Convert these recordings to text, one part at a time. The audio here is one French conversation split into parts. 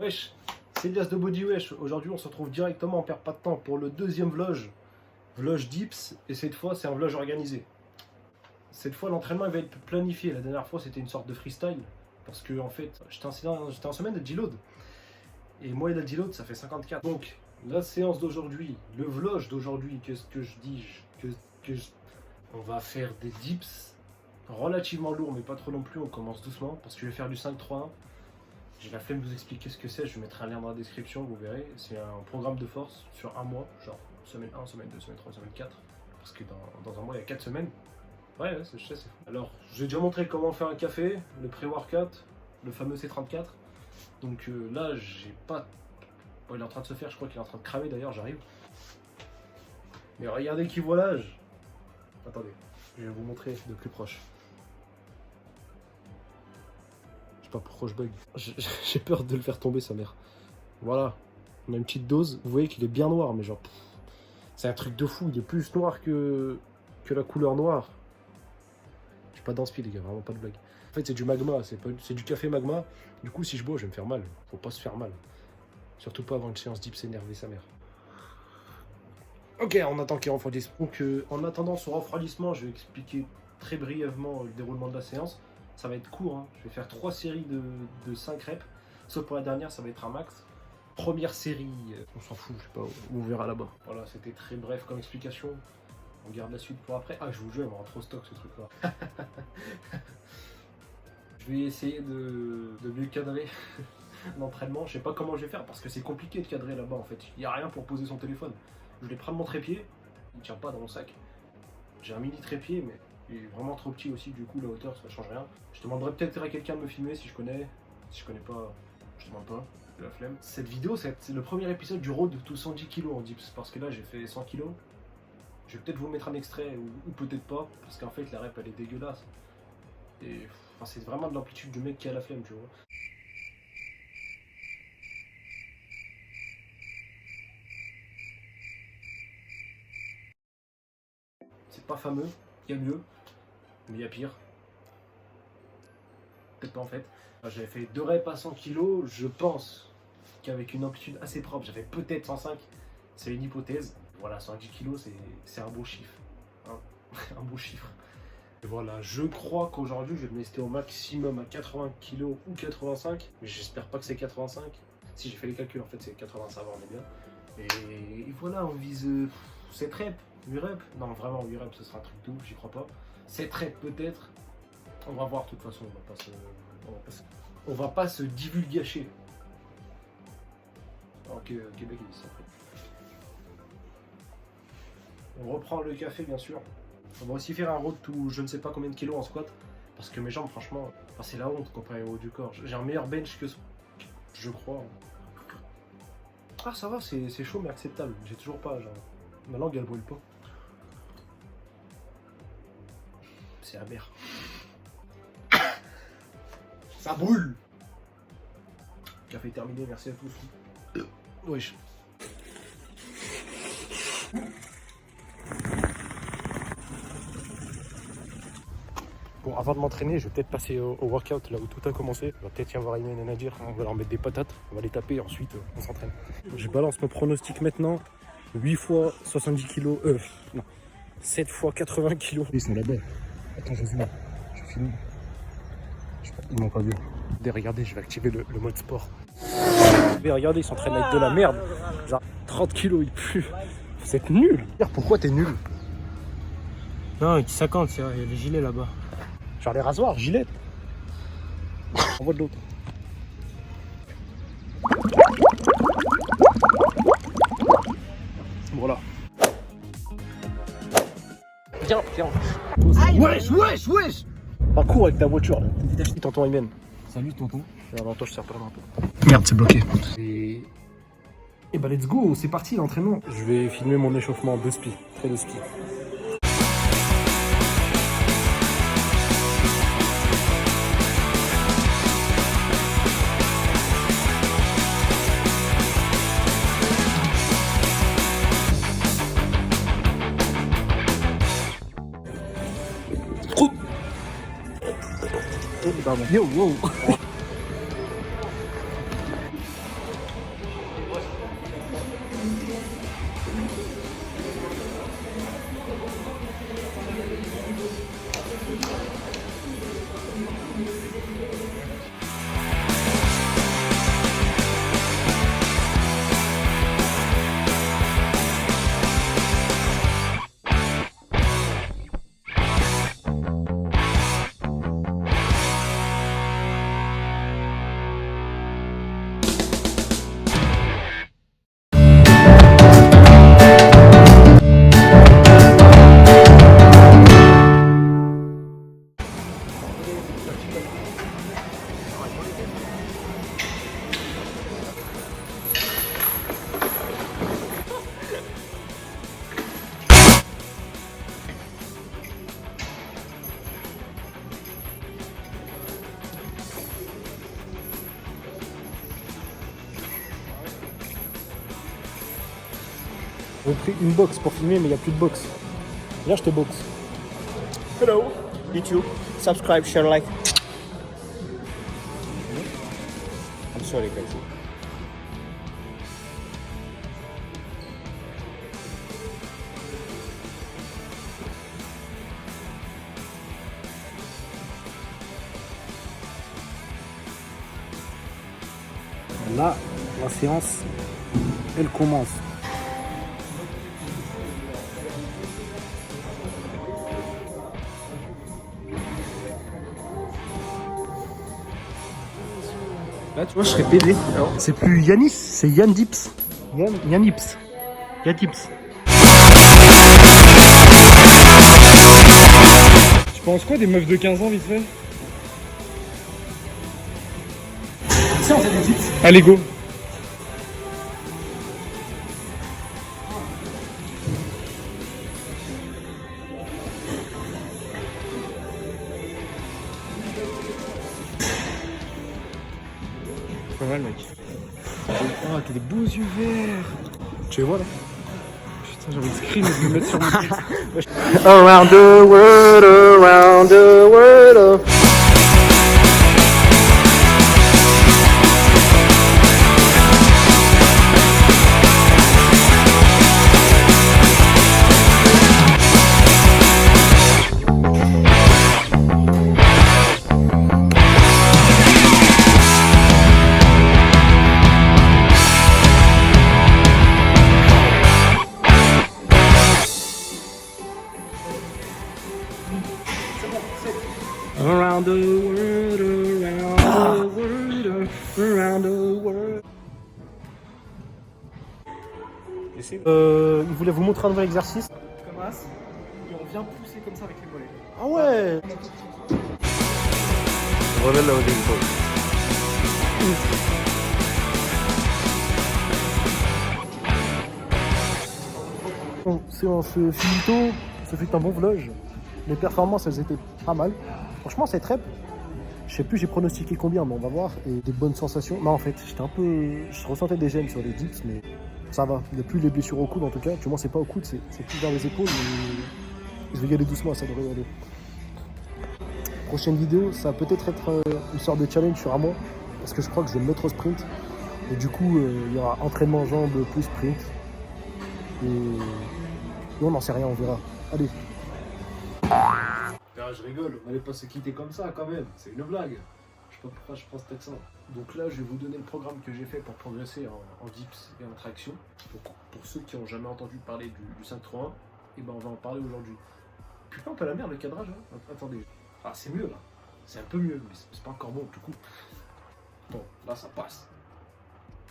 Wesh, c'est Elias de Body Wesh. Aujourd'hui, on se retrouve directement, on perd pas de temps, pour le deuxième vlog. Vlog Dips, et cette fois, c'est un vlog organisé. Cette fois, l'entraînement il va être planifié. La dernière fois, c'était une sorte de freestyle. Parce que, en fait, j'étais en semaine de deload. Et moi et le deload, ça fait 54. Donc, la séance d'aujourd'hui, le vlog d'aujourd'hui, qu'est-ce que je dis On va faire des dips relativement lourds, mais pas trop non plus. On commence doucement, parce que je vais faire du 5-3-1. J'ai la flemme de vous expliquer ce que c'est, je vais mettre un lien dans la description, vous verrez. C'est un programme de force sur un mois, genre semaine 1, semaine 2, semaine 3, semaine 4. Parce que dans un mois, il y a 4 semaines. Ouais, je sais, c'est fou. Alors, j'ai déjà montré comment faire un café, le pré-workout, le fameux C34. Donc là, j'ai pas... Bon, il est en train de se faire, je crois qu'il est en train de cramer d'ailleurs, j'arrive. Mais regardez qui voilage. Attendez, je vais vous montrer de plus proche. Pas pourquoi je bug. J'ai peur de le faire tomber sa mère. Voilà, on a une petite dose. Vous voyez qu'il est bien noir, mais genre c'est un truc de fou. Il est plus noir que la couleur noire. Je suis pas dans ce pied les gars, vraiment pas de blague. En fait c'est du magma, c'est du café magma. Du coup si je bois je vais me faire mal. Faut pas se faire mal. Surtout pas avant une séance dips énerver sa mère. Ok, on attend qu'il refroidisse. Donc en attendant son refroidissement, je vais expliquer très brièvement le déroulement de la séance. Ça va être court, hein. Je vais faire 3 séries de 5 reps. Sauf pour la dernière, ça va être un max. Première série, on s'en fout, je sais pas, on verra là-bas. Voilà, c'était très bref comme explication. On garde la suite pour après. Ah, je vous jure, il va avoir trop stock ce truc-là. Je vais essayer de mieux cadrer l'entraînement. Je sais pas comment je vais faire parce que c'est compliqué de cadrer là-bas en fait. Il n'y a rien pour poser son téléphone. Je vais prendre mon trépied, il tient pas dans mon sac. J'ai un mini trépied, mais il est vraiment trop petit aussi, du coup la hauteur ça change rien. Je demanderai peut-être à quelqu'un de me filmer si je connais. Si je connais pas, je demande pas, j'ai la flemme. Cette vidéo c'est le premier épisode du road to 110 kg en dips, parce que là j'ai fait 100 kg. Je vais peut-être vous mettre un extrait ou peut-être pas, parce qu'en fait la rep elle est dégueulasse. Et enfin, c'est vraiment de l'amplitude du mec qui a la flemme, tu vois. C'est pas fameux, il y a mieux, mais il y a pire. Peut-être pas en fait. J'avais fait 2 reps à 100 kg, je pense qu'avec une amplitude assez propre, j'avais peut-être 105. C'est une hypothèse. Voilà, 110 kg, c'est un beau chiffre. Hein. Un beau chiffre. Et voilà, je crois qu'aujourd'hui, je vais me rester au maximum à 80 kg ou 85. Mais j'espère pas que c'est 85. Si j'ai fait les calculs, en fait, c'est 80, ça va, on est bien. Et voilà, on vise 7 reps, 8 reps. Non, vraiment, 8 reps, ce sera un truc de ouf, j'y crois pas. 7 reps peut-être. On va voir, de toute façon, on va pas se divulgacher. Alors que Québec, ils disent ça. On reprend le café, bien sûr. On va aussi faire un road to je ne sais pas combien de kilos en squat. Parce que mes jambes, franchement, c'est la honte comparé au haut du corps. J'ai un meilleur bench que je crois. Ah, ça va, c'est chaud mais acceptable. J'ai toujours pas, genre. Ma langue, elle brûle pas. C'est amer. Ça brûle. Café terminé, merci à tous. Wesh. Bon, avant de m'entraîner, je vais peut-être passer au workout, là où tout a commencé. On va peut-être y avoir Ayman et Nadir, on va leur mettre des patates, on va les taper et ensuite on s'entraîne. Je balance mon pronostic maintenant. 8 fois 70 kg, non, 7 fois 80 kg. Ils sont là-bas. Attends, je filme. Je filme. Ils m'ont pas vu. Regardez, je vais activer le mode sport. Regardez, ils s'entraînent avec de la merde. Genre 30 kilos, ils puent. Vous êtes nuls. Pourquoi t'es nul? Non, il dit 50, il y a les gilets là-bas. Genre les rasoirs, gilet. On voit de l'autre. Voilà. Viens, viens. Wesh, wesh, wesh. Un cours avec ta voiture là. Tonton Ayman. Salut tonton. Alors toi je sers pas la main. Merde, c'est bloqué. Et bah let's go, c'est parti l'entraînement. Je vais filmer mon échauffement de ski, très de ski. Pardon. Yo, wow. J'ai pris une box pour filmer, mais il n'y a plus de box. Là, je te boxe. Hello, YouTube. Subscribe, share, like. I'm sorry, guys. Là, la séance, elle commence. Là, tu vois, je serais pédé. C'est plus Yanis, c'est Yann Dips. Yannips. Yatips. Tu penses quoi des meufs de 15 ans, vite fait? Ça, on fait des dips. Allez, go. Pas mal, mec. Oh, t'as des beaux yeux verts. Tu les vois là? Putain, j'ai envie de scream et de me mettre sur mon tête. Around the world, around the world. Around the world, around the world. Il voulait vous montrer un nouvel exercice. Comme as, et on vient pousser comme ça avec les mollets. Ah ouais. Voilà la holding pose. Séance finito, ce fut un bon vlog. Les performances, elles étaient pas mal. Franchement, cette rep, je sais plus, j'ai pronostiqué combien, mais on va voir. Et des bonnes sensations. Non, en fait, j'étais un peu. Je ressentais des gênes sur les dips, mais ça va. Il n'y a plus les blessures au coude, en tout cas. Du moins, c'est pas au coude, c'est plus vers les épaules. Mais je vais y aller doucement, ça devrait y aller. Prochaine vidéo, ça va peut-être être une sorte de challenge sur un mois. Parce que je crois que je vais me mettre au sprint. Et du coup, il y aura entraînement jambes plus sprint. Et on n'en sait rien, on verra. Allez. Je rigole, on n'allait pas se quitter comme ça quand même, c'est une blague. Je sais pas pourquoi je prends cet accent. Donc là, je vais vous donner le programme que j'ai fait pour progresser en dips et en traction. Donc, pour ceux qui n'ont jamais entendu parler du 5-3-1, et ben on va en parler aujourd'hui. Putain, t'as la merde le cadrage, hein. Attendez. Ah, c'est mieux là. C'est un peu mieux, mais c'est pas encore bon du coup. Bon, là ça passe.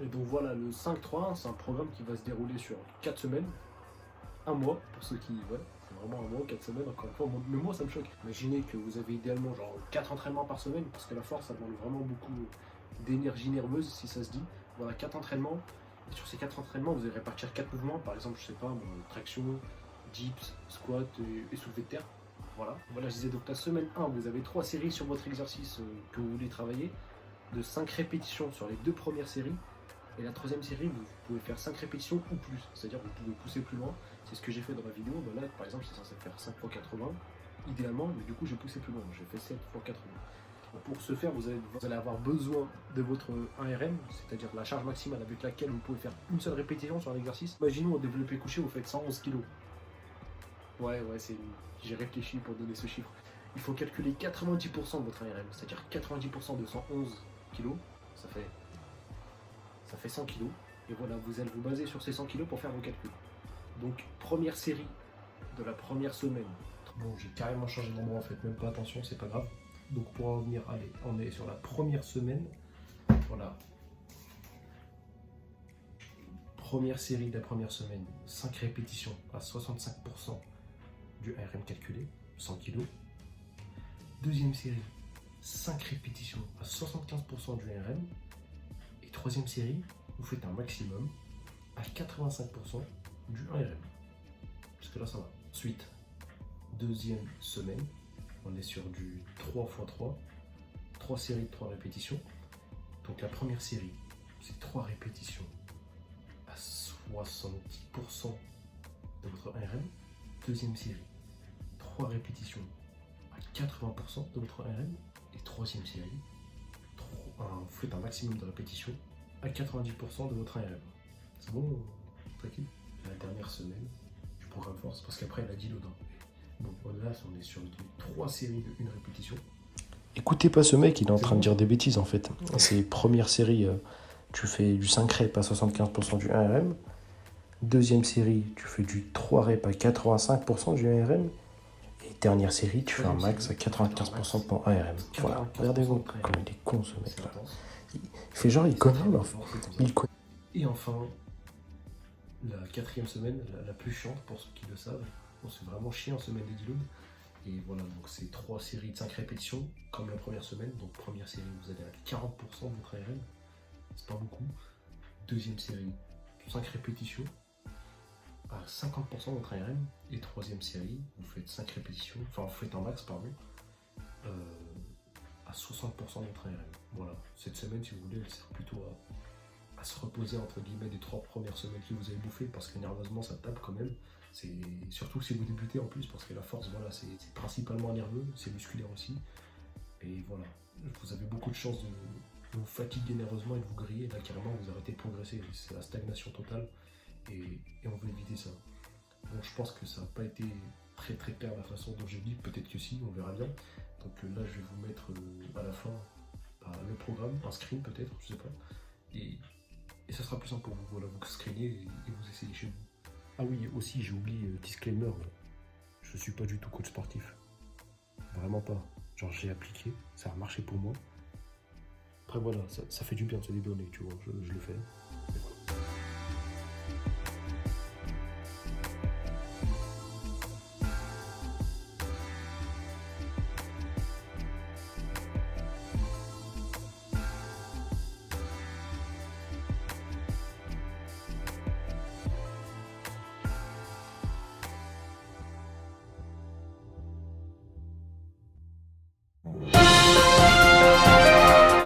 Et donc voilà, le 5-3-1, c'est un programme qui va se dérouler sur 4 semaines. Un mois, pour ceux qui... Ouais, c'est vraiment un mois, 4 semaines, encore une fois. Le mois, ça me choque. Imaginez que vous avez idéalement genre 4 entraînements par semaine, parce que la force, ça demande vraiment beaucoup d'énergie nerveuse, si ça se dit. Voilà, 4 entraînements. Et sur ces 4 entraînements, vous allez répartir 4 mouvements. Par exemple, je sais pas, traction, dips, squat et soulevé de terre. Voilà, je disais donc la semaine 1, vous avez 3 séries sur votre exercice que vous voulez travailler, de 5 répétitions sur les 2 premières séries. Et la troisième série, vous pouvez faire 5 répétitions ou plus, c'est-à-dire que vous pouvez pousser plus loin. C'est ce que j'ai fait dans ma vidéo. Là, par exemple, c'est censé faire 5 x 80, idéalement, mais du coup, j'ai poussé plus loin. J'ai fait 7 x 80. Pour ce faire, vous allez avoir besoin de votre 1RM, c'est-à-dire la charge maximale avec laquelle vous pouvez faire une seule répétition sur un exercice. Imaginons au développé couché, vous faites 111 kg. Ouais, j'ai réfléchi pour donner ce chiffre. Il faut calculer 90% de votre 1RM, c'est-à-dire 90% de 111 kg, ça fait 100 kg. Et voilà, vous allez vous baser sur ces 100 kg pour faire vos calculs. Donc, première série de la première semaine. Bon, j'ai carrément changé d'endroit en fait, même pas attention, c'est pas grave. Donc, pour en revenir, allez, on est sur la première semaine. Voilà. Première série de la première semaine, 5 répétitions à 65% du ARM calculé, 100 kg. Deuxième série, 5 répétitions à 75% du ARM. Et troisième série, vous faites un maximum à 85% du 1RM. Parce que là, ça va. Ensuite, deuxième semaine, on est sur du 3x3, 3 séries de 3 répétitions. Donc la première série, c'est 3 répétitions à 70% de votre ARM. Deuxième série, 3 répétitions à 80% de votre ARM. Et troisième série, vous faites un maximum de répétitions à 90% de votre ARM. C'est bon, tranquille. La dernière semaine du programme force, parce qu'après elle a dit le dedans. Donc là, on est sur 3 séries de 1 répétition. Écoutez pas ce mec, il est en train de dire des bêtises en fait. C'est première série, tu fais du 5 reps à 75% du 1 RM. Deuxième série, tu fais du 3 reps à 85% du 1 RM. Et dernière série, tu fais un max à 95% de ton 1 RM. Voilà, regardez-vous comme il est con ce mec là. Il fait genre, il connaît, mais enfin, il connaît. Et enfin, la 4e semaine, la plus chiante pour ceux qui le savent. On se fait vraiment chier en semaine des deloads. Et voilà, donc c'est 3 séries de 5 répétitions, comme la première semaine. Donc première série, vous allez à 40% de votre ARM, c'est pas beaucoup. Deuxième série, 5 répétitions à 50% de votre ARM. Et troisième série, vous faites 5 répétitions, enfin vous faites un max, pardon, à 60% de votre ARM. Voilà, cette semaine, si vous voulez, elle sert plutôt à se reposer entre guillemets des 3 premières semaines que vous avez bouffées, parce que nerveusement ça tape quand même. Surtout si vous débutez en plus, parce que la force, voilà, c'est principalement nerveux, c'est musculaire aussi. Et voilà, vous avez beaucoup de chances de vous fatiguer nerveusement et de vous griller. Là, carrément, vous arrêtez de progresser. C'est la stagnation totale. Et on veut éviter ça. Bon, je pense que ça n'a pas été très très clair la façon dont j'ai dit. Peut-être que si, on verra bien. Donc là, je vais vous mettre à la fin le programme, un screen peut-être, je sais pas. Et ça sera plus simple pour vous. Voilà, vous screenez et vous essayez chez vous. Ah oui, aussi j'ai oublié, disclaimer, je suis pas du tout coach sportif. Vraiment pas. Genre j'ai appliqué, ça a marché pour moi. Après voilà, ça fait du bien de se dédonner, tu vois, je le fais.